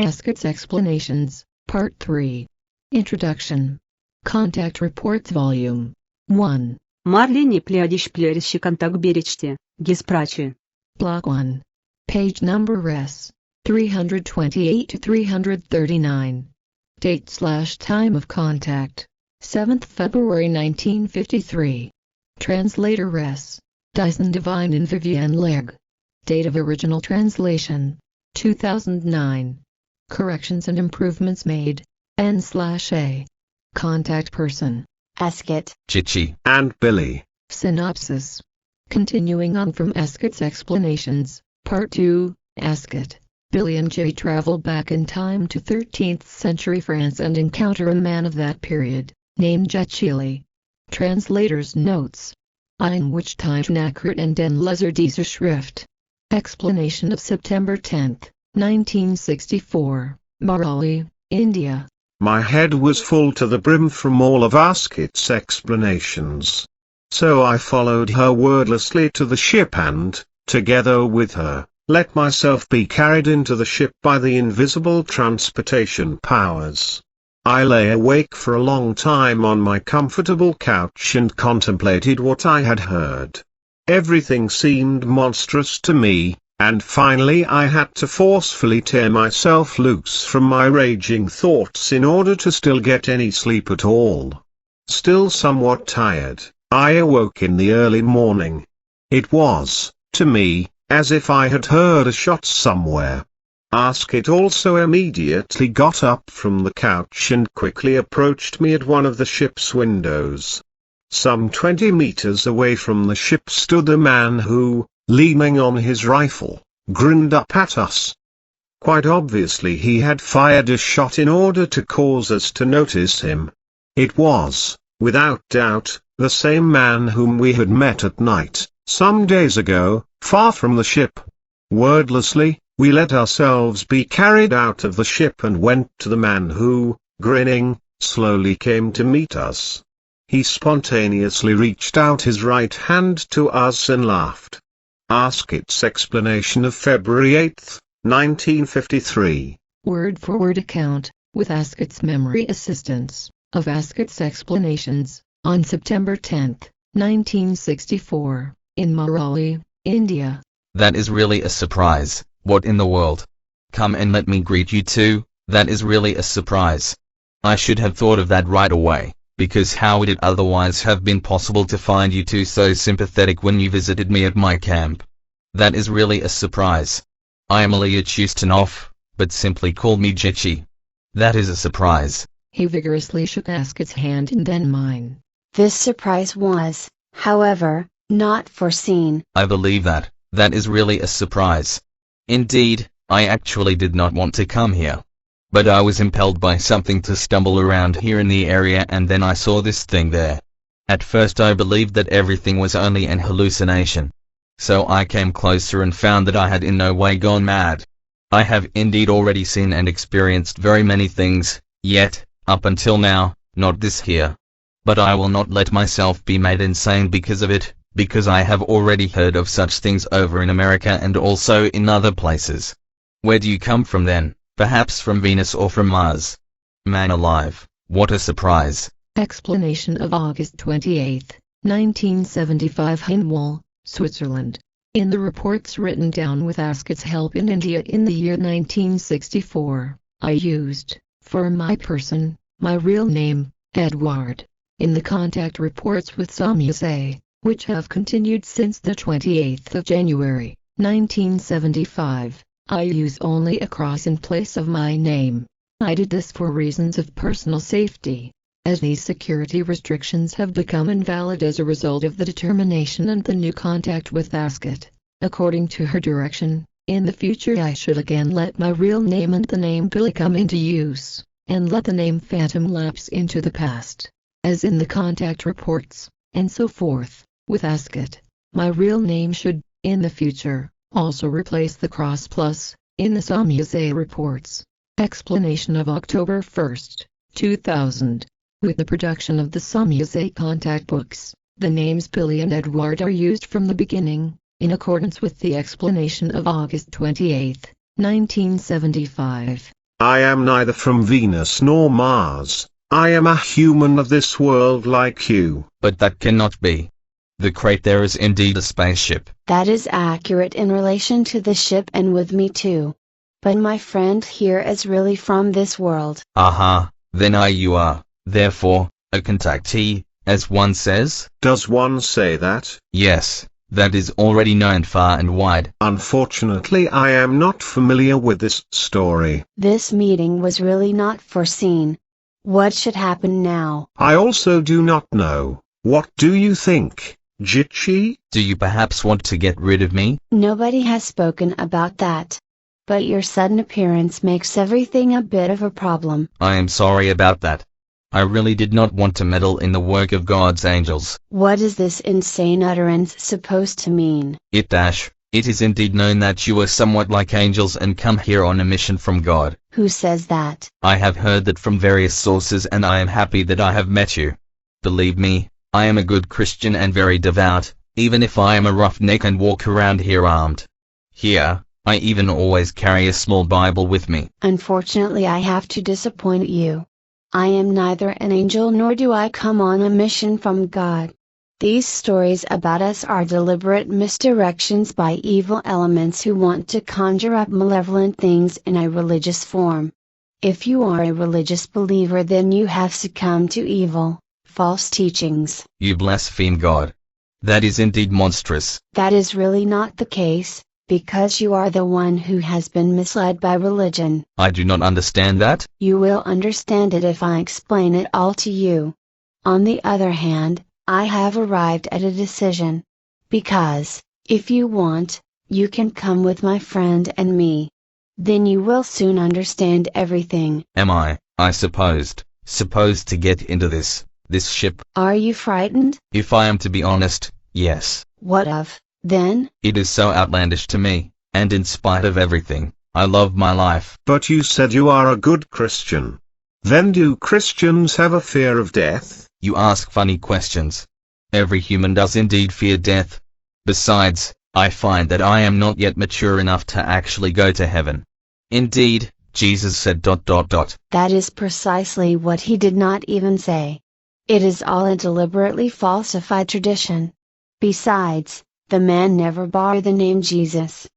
Asket's Explanations, Part 3. Introduction. Contact Reports Volume 1. Eine, Plejadisch-plejarische Kontakberichte, Gespräche. Block 1. Page number res. 328 to 339. Date/time of contact. 7th February 1953. Translator res. Dyson, Devine and Vivienne Legg. Date of original translation. 2009. Corrections and improvements made. N/A. Contact person. Asket, Jitschi, and Billy. Synopsis. Continuing on from Asket's Explanations, Part 2, Asket, Billy and Jechieli travel back in time to 13th century France and encounter a man of that period, named Jechieli. Translator's notes. Eine, wichtige Nachricht and diese Schrift. Explanation of September 10, 1964, Mahrauli, India. My head was full to the brim from all of Asket's explanations. So I followed her wordlessly to the ship and, together with her, let myself be carried into the ship by the invisible transportation powers. I lay awake for a long time on my comfortable couch and contemplated what I had heard. Everything seemed monstrous to me, and finally I had to forcefully tear myself loose from my raging thoughts in order to still get any sleep at all. Still somewhat tired, I awoke in the early morning. It was, to me, as if I had heard a shot somewhere. Asket also immediately got up from the couch and quickly approached me at one of the ship's windows. Some 20 meters away from the ship stood a man who, leaning on his rifle, grinned up at us. Quite obviously he had fired a shot in order to cause us to notice him. It was, without doubt, the same man whom we had met at night, some days ago, far from the ship. Wordlessly, we let ourselves be carried out of the ship and went to the man who, grinning, slowly came to meet us. He spontaneously reached out his right hand to us and laughed. Asket's explanation of February 8, 1953. Word-for-word account, with Asket's memory assistance, of Asket's explanations, on September 10, 1964, in Mahrauli, India. that is really a surprise. What in the world? Come and let me greet you too, that is really a surprise. I should have thought of that right away, because how would it otherwise have been possible to find you two so sympathetic when you visited me at my camp? That is really a surprise. I am Ilya, but simply call me Jitschi. That is a surprise. He vigorously shook Asket's hand and then mine. This surprise was, however, not foreseen. I believe that. That is really a surprise. Indeed, I actually did not want to come here. But I was impelled by something to stumble around here in the area, and then I saw this thing there. At first I believed that everything was only an hallucination. So I came closer and found that I had in no way gone mad. I have indeed already seen and experienced very many things, yet, up until now, not this here. But I will not let myself be made insane because of it, because I have already heard of such things over in America and also in other places. Where do you come from then? Perhaps from Venus or from Mars? Man alive, what a surprise. Explanation of August 28, 1975 Hinwil, Switzerland. In the reports written down with Asket's help in India in the year 1964, I used, for my person, my real name, Edward. In the contact reports with Synopsis, which have continued since the 28th of January, 1975, I use only a cross in place of my name. I did this for reasons of personal safety, as these security restrictions have become invalid as a result of the determination and the new contact with Asket. According to her direction, in the future I should again let my real name and the name Billy come into use, and let the name Phantom lapse into the past, as in the contact reports, and so forth. With Asket, my real name should, in the future, also replace the cross plus, in the Synopsis reports. Explanation of October 1, 2000. With the production of the Synopsis contact books, the names Billy and Edward are used from the beginning, in accordance with the explanation of August 28, 1975. I am neither from Venus nor Mars. I am a human of this world like you. But that cannot be. The crate there is indeed a spaceship. That is accurate in relation to the ship and with me too. But my friend here is really from this world. Aha, then you are, therefore, a contactee, as one says? Does one say that? Yes, that is already known far and wide. Unfortunately, I am not familiar with this story. This meeting was really not foreseen. What should happen now? I also do not know. What do you think, Jitschi? Do you perhaps want to get rid of me? Nobody has spoken about that. But your sudden appearance makes everything a bit of a problem. I am sorry about that. I really did not want to meddle in the work of God's angels. What is this insane utterance supposed to mean? It is indeed known that you are somewhat like angels and come here on a mission from God. Who says that? I have heard that from various sources and I am happy that I have met you. Believe me, I am a good Christian and very devout, even if I am a roughneck and walk around here armed. Here, I even always carry a small Bible with me. Unfortunately, I have to disappoint you. I am neither an angel nor do I come on a mission from God. These stories about us are deliberate misdirections by evil elements who want to conjure up malevolent things in a religious form. If you are a religious believer, then you have succumbed to evil, false teachings. You blaspheme God. That is indeed monstrous. That is really not the case, because you are the one who has been misled by religion. I do not understand that. You will understand it if I explain it all to you. On the other hand, I have arrived at a decision. Because, if you want, you can come with my friend and me. Then you will soon understand everything. Am I supposed to get into this ship? Are you frightened? If I am to be honest, yes. What of, then? It is so outlandish to me, and in spite of everything, I love my life. But you said you are a good Christian. Then do Christians have a fear of death? You ask funny questions. Every human does indeed fear death. Besides, I find that I am not yet mature enough to actually go to heaven. Indeed, Jesus said ... That is precisely what he did not even say. It is all a deliberately falsified tradition. Besides, the man never bore the name Jesus.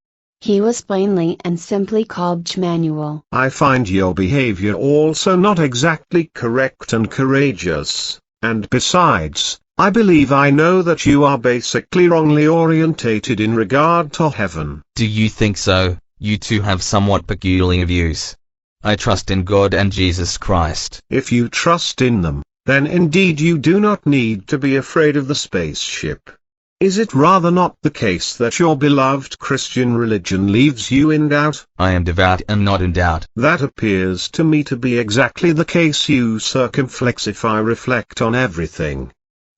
He was plainly and simply called Jmanuel. I find your behavior also not exactly correct and courageous, and besides, I believe I know that you are basically wrongly orientated in regard to heaven. Do you think so? You two have somewhat peculiar views. I trust in God and Jesus Christ. If you trust in them, then indeed you do not need to be afraid of the spaceship. Is it rather not the case that your beloved Christian religion leaves you in doubt? I am devout and not in doubt. That appears to me to be exactly the case. You circumflexify, reflect on everything.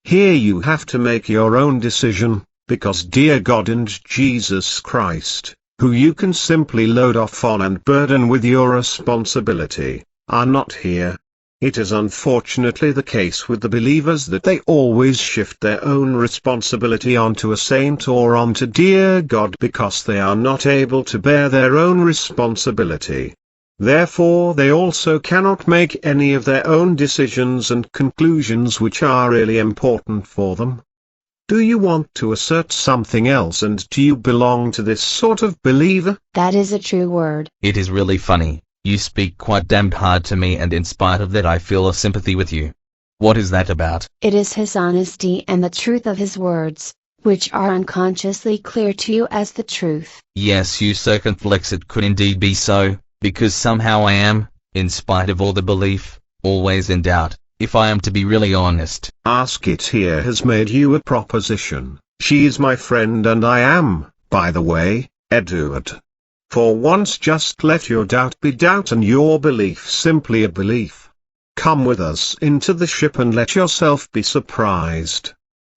Here you have to make your own decision, because dear God and Jesus Christ, who you can simply load off on and burden with your responsibility, are not here. It is unfortunately the case with the believers that they always shift their own responsibility onto a saint or onto dear God because they are not able to bear their own responsibility. Therefore they also cannot make any of their own decisions and conclusions which are really important for them. Do you want to assert something else, and do you belong to this sort of believer? That is a true word. It is really funny. You speak quite damned hard to me, and in spite of that I feel a sympathy with you. What is that about? It is his honesty and the truth of his words, which are unconsciously clear to you as the truth. Yes, you circumflex, it could indeed be so, because somehow I am, in spite of all the belief, always in doubt, if I am to be really honest. Asket here has made you a proposition. She is my friend and I am, by the way, Edward. For once just let your doubt be doubt and your belief simply a belief. Come with us into the ship and let yourself be surprised.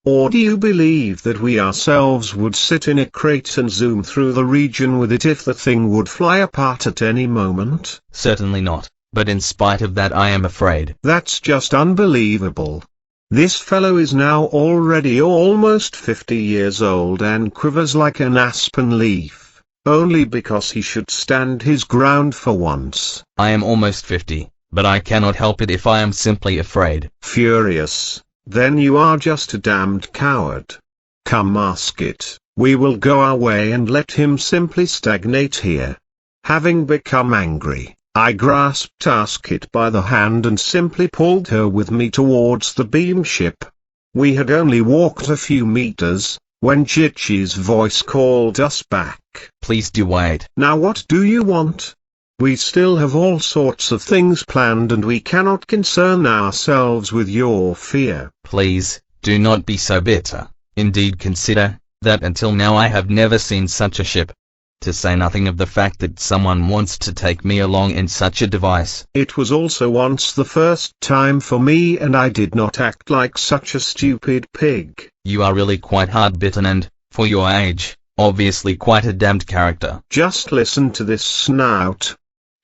Or do you believe that we ourselves would sit in a crate and zoom through the region with it if the thing would fly apart at any moment? Certainly not, but in spite of that I am afraid. That's just unbelievable. This fellow is now already almost 50 years old and quivers like an aspen leaf. only because he should stand his ground for once. I am almost 50, but I cannot help it if I am simply afraid. Furious, then you are just a damned coward. Come, Asket, we will go our way and let him simply stagnate here. Having become angry, I grasped Asket by the hand and simply pulled her with me towards the beam ship. We had only walked a few meters, when Jitschi's voice called us back. Please do wait. Now what do you want? We still have all sorts of things planned and we cannot concern ourselves with your fear. Please, do not be so bitter. Indeed, consider that until now I have never seen such a ship. To say nothing of the fact that someone wants to take me along in such a device. It was also once the first time for me and I did not act like such a stupid pig. You are really quite hard-bitten and, for your age, obviously quite a damned character. Just listen to this snout.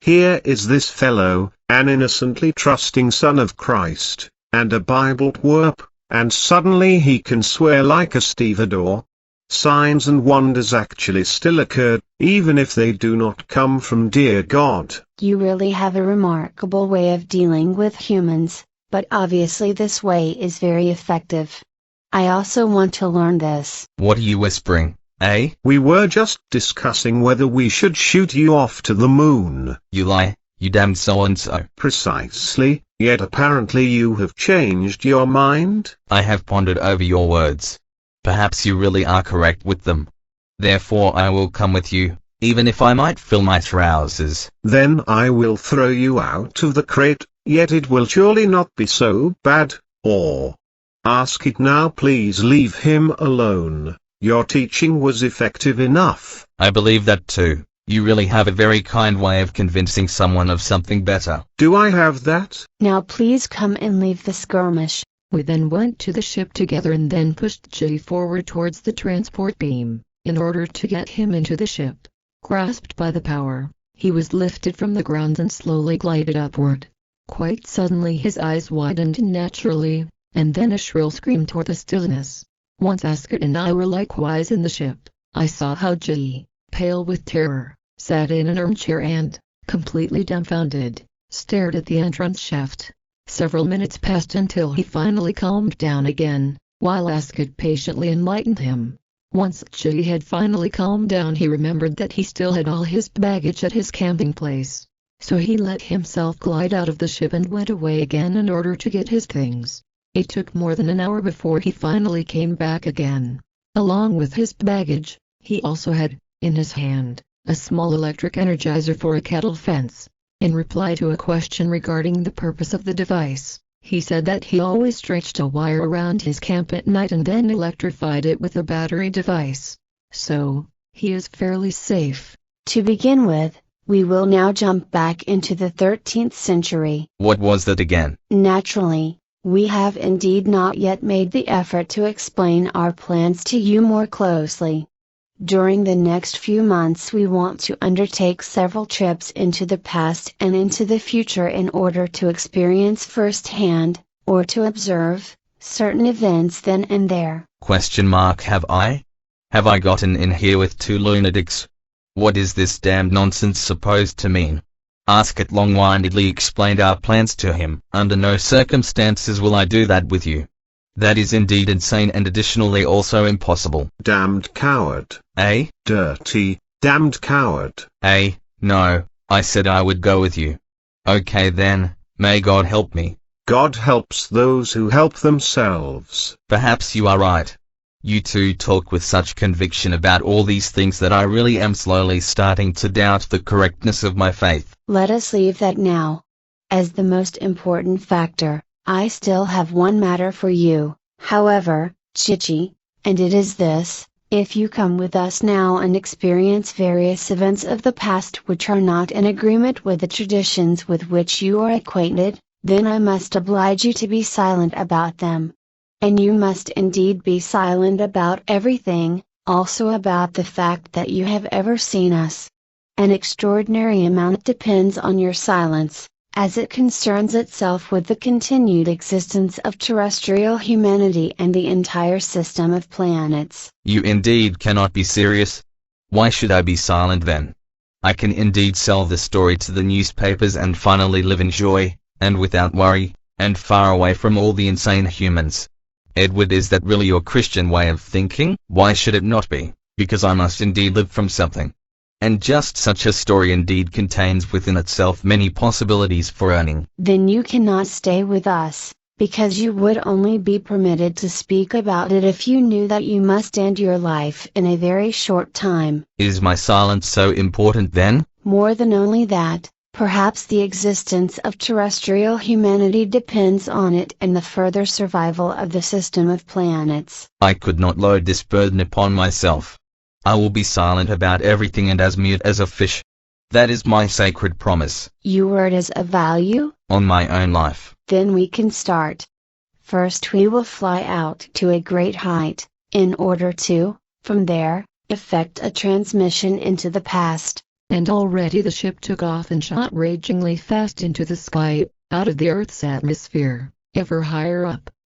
Here is this fellow, an innocently trusting son of Christ, and a Bible twerp, and suddenly he can swear like a stevedore. Signs and wonders actually still occur, even if they do not come from dear God. You really have a remarkable way of dealing with humans, but obviously this way is very effective. I also want to learn this. What are you whispering, eh? We were just discussing whether we should shoot you off to the moon. You lie, you damned so-and-so. Precisely, yet apparently you have changed your mind. I have pondered over your words. Perhaps you really are correct with them. Therefore I will come with you, even if I might fill my trousers. Then I will throw you out of the crate, yet it will surely not be so bad, or... Asket, now please leave him alone. Your teaching was effective enough. I believe that too. You really have a very kind way of convincing someone of something better. Do I have that? Now please come and leave the skirmish. We then went to the ship together and then pushed Jechieli forward towards the transport beam, in order to get him into the ship. Grasped by the power, he was lifted from the ground and slowly glided upward. Quite suddenly his eyes widened naturally, and then a shrill scream tore the stillness. Once Asket and I were likewise in the ship, I saw how Jechieli, pale with terror, sat in an armchair and, completely dumbfounded, stared at the entrance shaft. Several minutes passed until he finally calmed down again, while Asket patiently enlightened him. Once Jechieli had finally calmed down, he remembered that he still had all his baggage at his camping place. So he let himself glide out of the ship and went away again in order to get his things. It took more than an hour before he finally came back again. Along with his baggage, he also had, in his hand, a small electric energizer for a cattle fence. In reply to a question regarding the purpose of the device, he said that he always stretched a wire around his camp at night and then electrified it with a battery device. So, he is fairly safe. To begin with, we will now jump back into the 13th century. What was that again? Naturally, we have indeed not yet made the effort to explain our plans to you more closely. During the next few months we want to undertake several trips into the past and into the future in order to experience firsthand, or to observe, certain events then and there. Have I? Have I gotten in here with two lunatics? What is this damned nonsense supposed to mean? Asket long-windedly explained our plans to him. Under no circumstances will I do that with you. That is indeed insane and additionally also impossible. Damned coward. Eh? Dirty, damned coward. Eh? No, I said I would go with you. Okay then, may God help me. God helps those who help themselves. Perhaps you are right. You two talk with such conviction about all these things that I really am slowly starting to doubt the correctness of my faith. Let us leave that now. As the most important factor, I still have one matter for you, however, Jitschi, and it is this: if you come with us now and experience various events of the past which are not in agreement with the traditions with which you are acquainted, then I must oblige you to be silent about them. And you must indeed be silent about everything, also about the fact that you have ever seen us. An extraordinary amount depends on your silence, as it concerns itself with the continued existence of terrestrial humanity and the entire system of planets. You indeed cannot be serious. Why should I be silent then? I can indeed sell this story to the newspapers and finally live in joy, and without worry, and far away from all the insane humans. Edward, is that really your Christian way of thinking? Why should it not be? Because I must indeed live from something. And just such a story indeed contains within itself many possibilities for earning. Then you cannot stay with us, because you would only be permitted to speak about it if you knew that you must end your life in a very short time. Is my silence so important then? More than only that, perhaps the existence of terrestrial humanity depends on it and the further survival of the system of planets. I could not load this burden upon myself. I will be silent about everything and as mute as a fish. That is my sacred promise. Your word is of value? On my own life. Then we can start. First we will fly out to a great height, in order to, from there, effect a transmission into the past. And already the ship took off and shot ragingly fast into the sky, out of the Earth's atmosphere, ever higher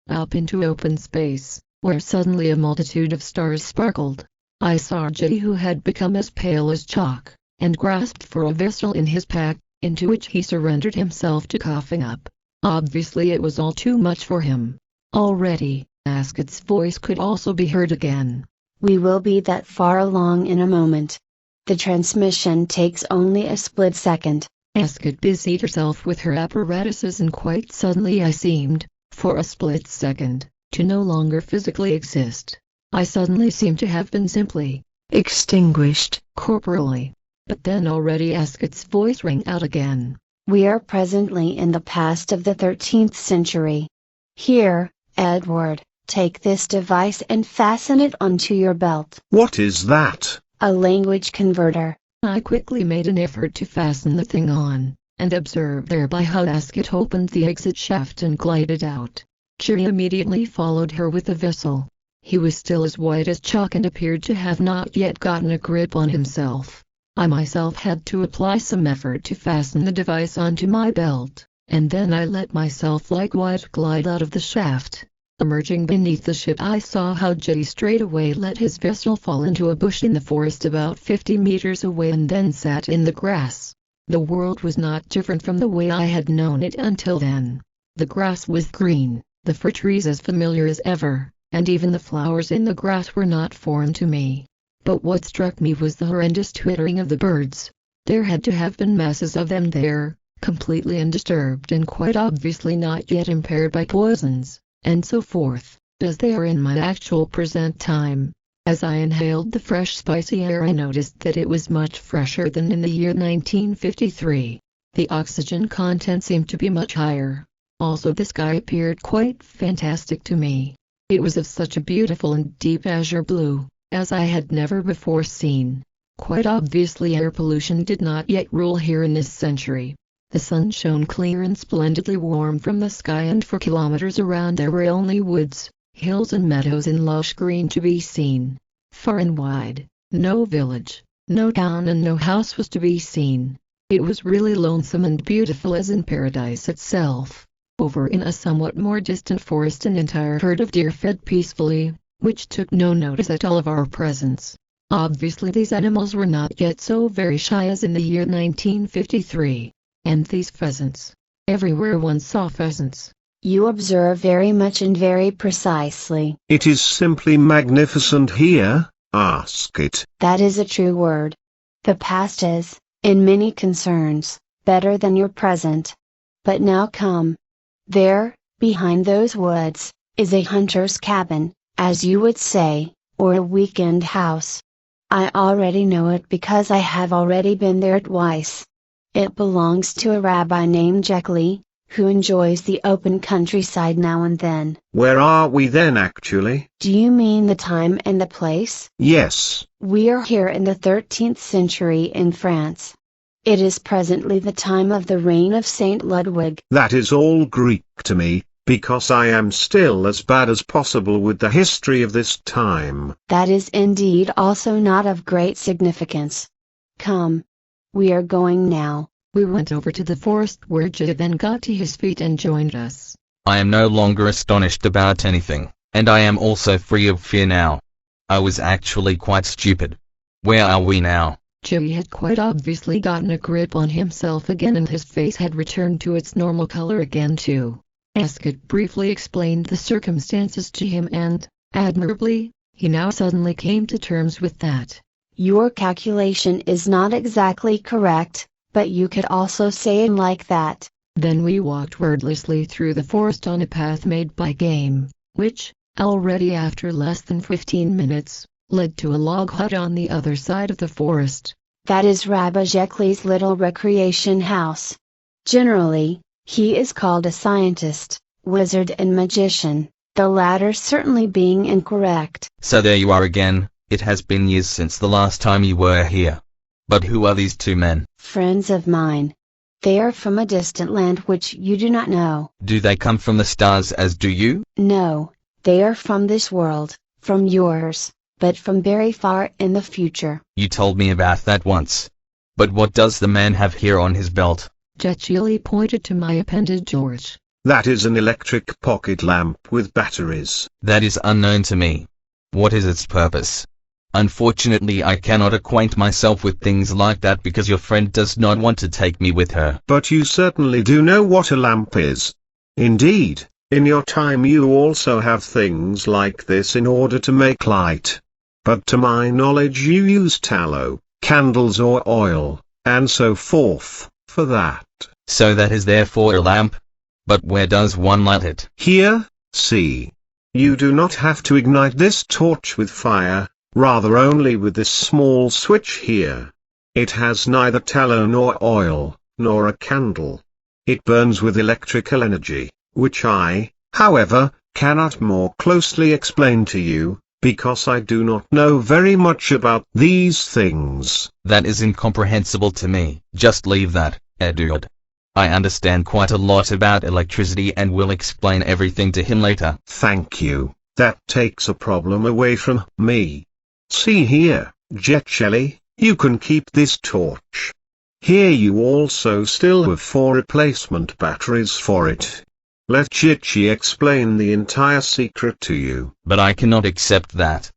up into open space, where suddenly a multitude of stars sparkled. I saw Jechieli, who had become as pale as chalk, and grasped for a vessel in his pack, into which he surrendered himself to coughing up. Obviously it was all too much for him. Already, Asket's voice could also be heard again. We will be that far along in a moment. The transmission takes only a split second. Asket busied herself with her apparatuses, and quite suddenly I seemed, for a split second, to no longer physically exist. I suddenly seemed to have been simply extinguished corporally. But then already Asket's voice rang out again. We are presently in the past of the 13th century. Here, Edward, take this device and fasten it onto your belt. What is that? A language converter. I quickly made an effort to fasten the thing on, and observed thereby how Asket opened the exit shaft and glided out. Jechieli immediately followed her with the vessel. He was still as white as chalk and appeared to have not yet gotten a grip on himself. I myself had to apply some effort to fasten the device onto my belt, and then I let myself likewise glide out of the shaft. Emerging beneath the ship, I saw how Jechieli straightway let his vessel fall into a bush in the forest about 50 meters away and then sat in the grass. The world was not different from the way I had known it until then. The grass was green, the fir trees as familiar as ever, and even the flowers in the grass were not foreign to me. But what struck me was the horrendous twittering of the birds. There had to have been masses of them there, completely undisturbed and quite obviously not yet impaired by poisons, and so forth, as they are in my actual present time. As I inhaled the fresh spicy air, I noticed that it was much fresher than in the year 1953. The oxygen content seemed to be much higher. Also the sky appeared quite fantastic to me. It was of such a beautiful and deep azure blue, as I had never before seen. Quite obviously air pollution did not yet rule here in this century. The sun shone clear and splendidly warm from the sky, and for kilometers around there were only woods, hills and meadows in lush green to be seen. Far and wide, no village, no town and no house was to be seen. It was really lonesome and beautiful as in paradise itself. Over in a somewhat more distant forest an entire herd of deer fed peacefully, which took no notice at all of our presence. Obviously these animals were not yet so very shy as in the year 1953. And these pheasants. Everywhere one saw pheasants. You observe very much and very precisely. It is simply magnificent here, Asket. That is a true word. The past is, in many concerns, better than your present. But now come. There, behind those woods, is a hunter's cabin, as you would say, or a weekend house. I already know it because I have already been there twice. It belongs to a rabbi named Jechieli, who enjoys the open countryside now and then. Where are we then actually? Do you mean the time and the place? Yes. We are here in the 13th century in France. It is presently the time of the reign of Saint Ludwig. That is all Greek to me, because I am still as bad as possible with the history of this time. That is indeed also not of great significance. Come. We are going now. We went over to the forest where Jechieli then got to his feet and joined us. I am no longer astonished about anything, and I am also free of fear now. I was actually quite stupid. Where are we now? Jimmy had quite obviously gotten a grip on himself again and his face had returned to its normal color again too. Asket briefly explained the circumstances to him and, admirably, he now suddenly came to terms with that. Your calculation is not exactly correct, but you could also say it like that. Then we walked wordlessly through the forest on a path made by game, which, already after less than 15 minutes, led to a log hut on the other side of the forest. That is Rabbi Jechieli's little recreation house. Generally, he is called a scientist, wizard and magician, the latter certainly being incorrect. So there you are again. It has been years since the last time you were here. But who are these two men? Friends of mine. They are from a distant land which you do not know. Do they come from the stars as do you? No, they are from this world, from yours, but from very far in the future. You told me about that once. But what does the man have here on his belt? Jechieli pointed to my appendage George. That is an electric pocket lamp with batteries. That is unknown to me. What is its purpose? Unfortunately, I cannot acquaint myself with things like that because your friend does not want to take me with her. But you certainly do know what a lamp is. Indeed, in your time you also have things like this in order to make light. But to my knowledge you use tallow, candles or oil, and so forth, for that. So that is therefore a lamp? But where does one light it? Here, see. You do not have to ignite this torch with fire, rather only with this small switch here. It has neither tallow nor oil, nor a candle. It burns with electrical energy, which I, however, cannot more closely explain to you, because I do not know very much about these things. That is incomprehensible to me. Just leave that, Edward. I understand quite a lot about electricity and will explain everything to him later. Thank you. That takes a problem away from me. See here, Jechieli, you can keep this torch. Here you also still have 4 replacement batteries for it. Let Jitschi explain the entire secret to you. But I cannot accept that.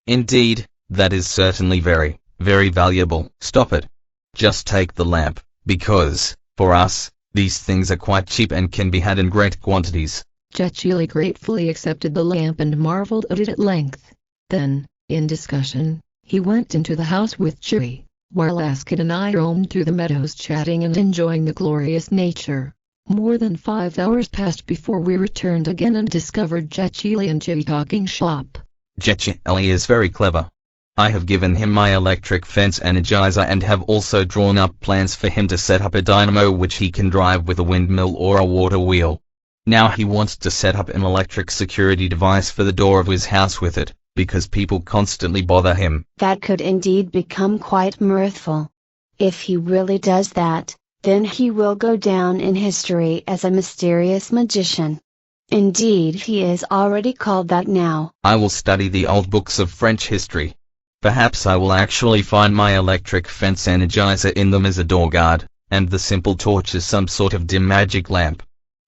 Indeed, that is certainly very, very valuable. Stop it. Just take the lamp, because, for us, these things are quite cheap and can be had in great quantities. Jechieli gratefully accepted the lamp and marveled at it at length. Then, in discussion, he went into the house with Jitschi, while Asket and I roamed through the meadows chatting and enjoying the glorious nature. More than 5 hours passed before we returned again and discovered Jechieli and Jitschi talking shop. Jechieli is very clever. I have given him my electric fence energizer and have also drawn up plans for him to set up a dynamo which he can drive with a windmill or a water wheel. Now he wants to set up an electric security device for the door of his house with it, because people constantly bother him. That could indeed become quite mirthful. If he really does that, then he will go down in history as a mysterious magician. Indeed, he is already called that now. I will study the old books of French history. Perhaps I will actually find my electric fence energizer in them as a door guard, and the simple torch is some sort of dim magic lamp.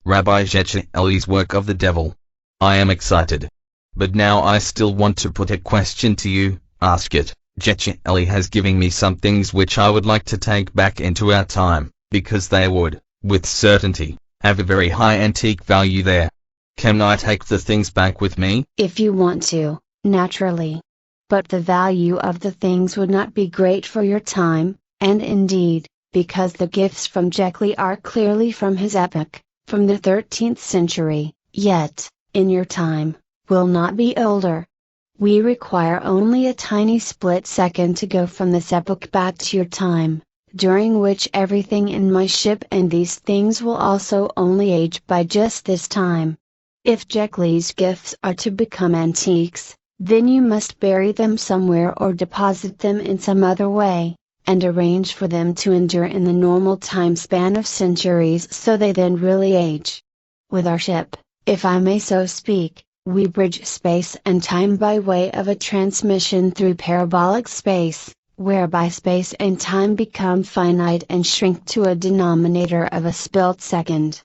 Rabbi Jechieli's work of the devil. I am excited. But now I still want to put a question to you, Asket. Jechieli has given me some things which I would like to take back into our time, because they would, with certainty, have a very high antique value there. Can I take the things back with me? If you want to, naturally. But the value of the things would not be great for your time, and indeed, because the gifts from Jechieli are clearly from his epoch, from the 13th century, yet, in your time, will not be older. We require only a tiny split second to go from this epoch back to your time, during which everything in my ship and these things will also only age by just this time. If Jechieli's gifts are to become antiques, then you must bury them somewhere or deposit them in some other way, and arrange for them to endure in the normal time span of centuries so they then really age. With our ship, if I may so speak, we bridge space and time by way of a transmission through parabolic space, whereby space and time become finite and shrink to a denominator of a split second.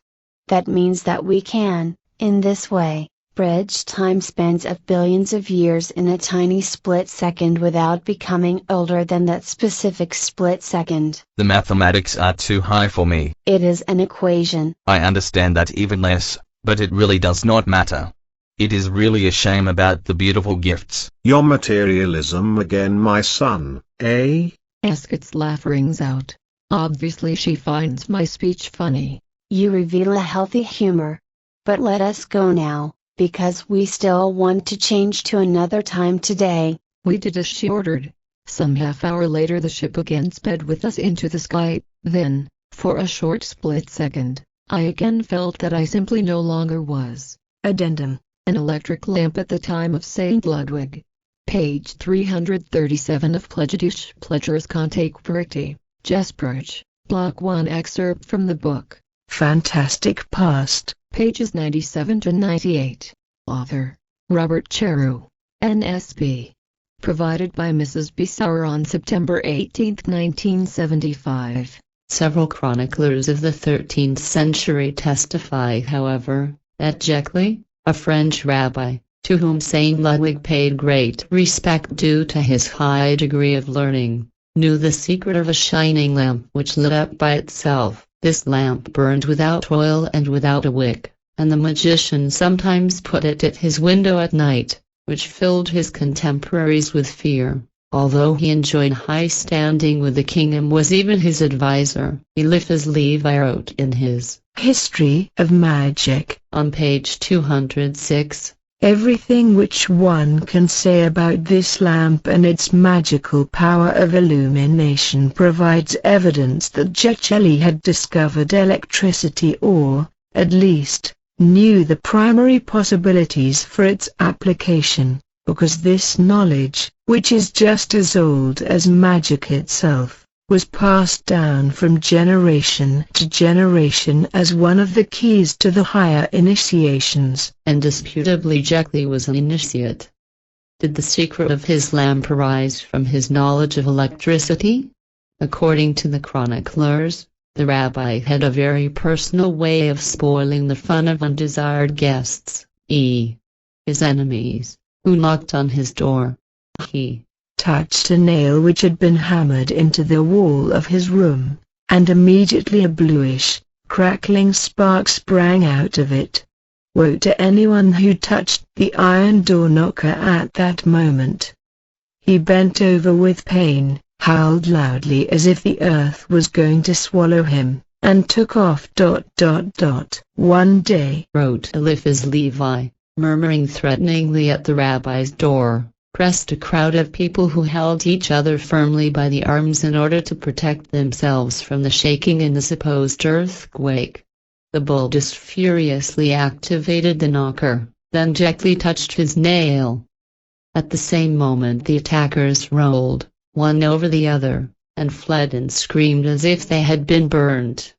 That means that we can, in this way, bridge time spans of billions of years in a tiny split second without becoming older than that specific split second. The mathematics are too high for me. It is an equation. I understand that even less, but it really does not matter. It is really a shame about the beautiful gifts. Your materialism again, my son, eh? Asket's laugh rings out. Obviously she finds my speech funny. You reveal a healthy humor. But let us go now, because we still want to change to another time today. We did as she ordered. Some half-hour later the ship again sped with us into the sky, then, for a short split second, I again felt that I simply no longer was. Addendum. An electric lamp at the time of Saint Ludwig. Page 337 of Plejadisch-plejarische Kontakberichte, Gespräche, Block 1 excerpt from the book. Fantastic Past. Pages 97 to 98. Author, Robert Cheru. NSB. Provided by Mrs. B. Sauer on September 18, 1975. Several chroniclers of the 13th century testify, however, that Jechieli, a French rabbi, to whom Saint Ludwig paid great respect due to his high degree of learning, knew the secret of a shining lamp which lit up by itself. This lamp burned without oil and without a wick, and the magician sometimes put it at his window at night, which filled his contemporaries with fear. Although he enjoyed high standing with the king and was even his advisor, Eliphas Levi wrote in his History of Magic, on page 206, everything which one can say about this lamp and its magical power of illumination provides evidence that Jechieli had discovered electricity or, at least, knew the primary possibilities for its application, because this knowledge, which is just as old as magic itself, was passed down from generation to generation as one of the keys to the higher initiations. Indisputably Jechieli was an initiate. Did the secret of his lamp arise from his knowledge of electricity? According to the chroniclers, the rabbi had a very personal way of spoiling the fun of undesired guests, his enemies, who knocked on his door. He touched a nail which had been hammered into the wall of his room, and immediately a bluish, crackling spark sprang out of it. Woe to anyone who touched the iron door knocker at that moment. He bent over with pain, howled loudly as if the earth was going to swallow him, and took off. One day, wrote Eliphas Levi, murmuring threateningly at the rabbi's door, pressed a crowd of people who held each other firmly by the arms in order to protect themselves from the shaking in the supposed earthquake. The Buddhist furiously activated the knocker, then Jechieli touched his nail. At the same moment the attackers rolled, one over the other, and fled and screamed as if they had been burned.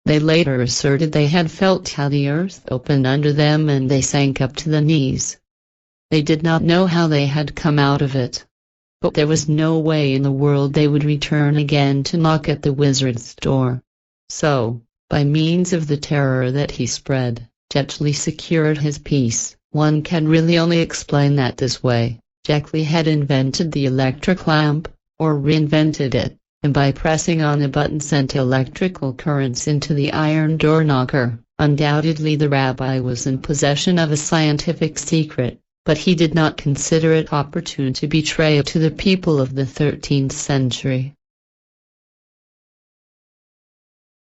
They later asserted they had felt how the earth opened under them and they sank up to the knees. They did not know how they had come out of it. But there was no way in the world they would return again to knock at the wizard's door. So, by means of the terror that he spread, Jechieli secured his peace. One can really only explain that this way. Jechieli had invented the electric lamp, or reinvented it, and by pressing on a button sent electrical currents into the iron door knocker. Undoubtedly the rabbi was in possession of a scientific secret, but he did not consider it opportune to betray it to the people of the 13th century.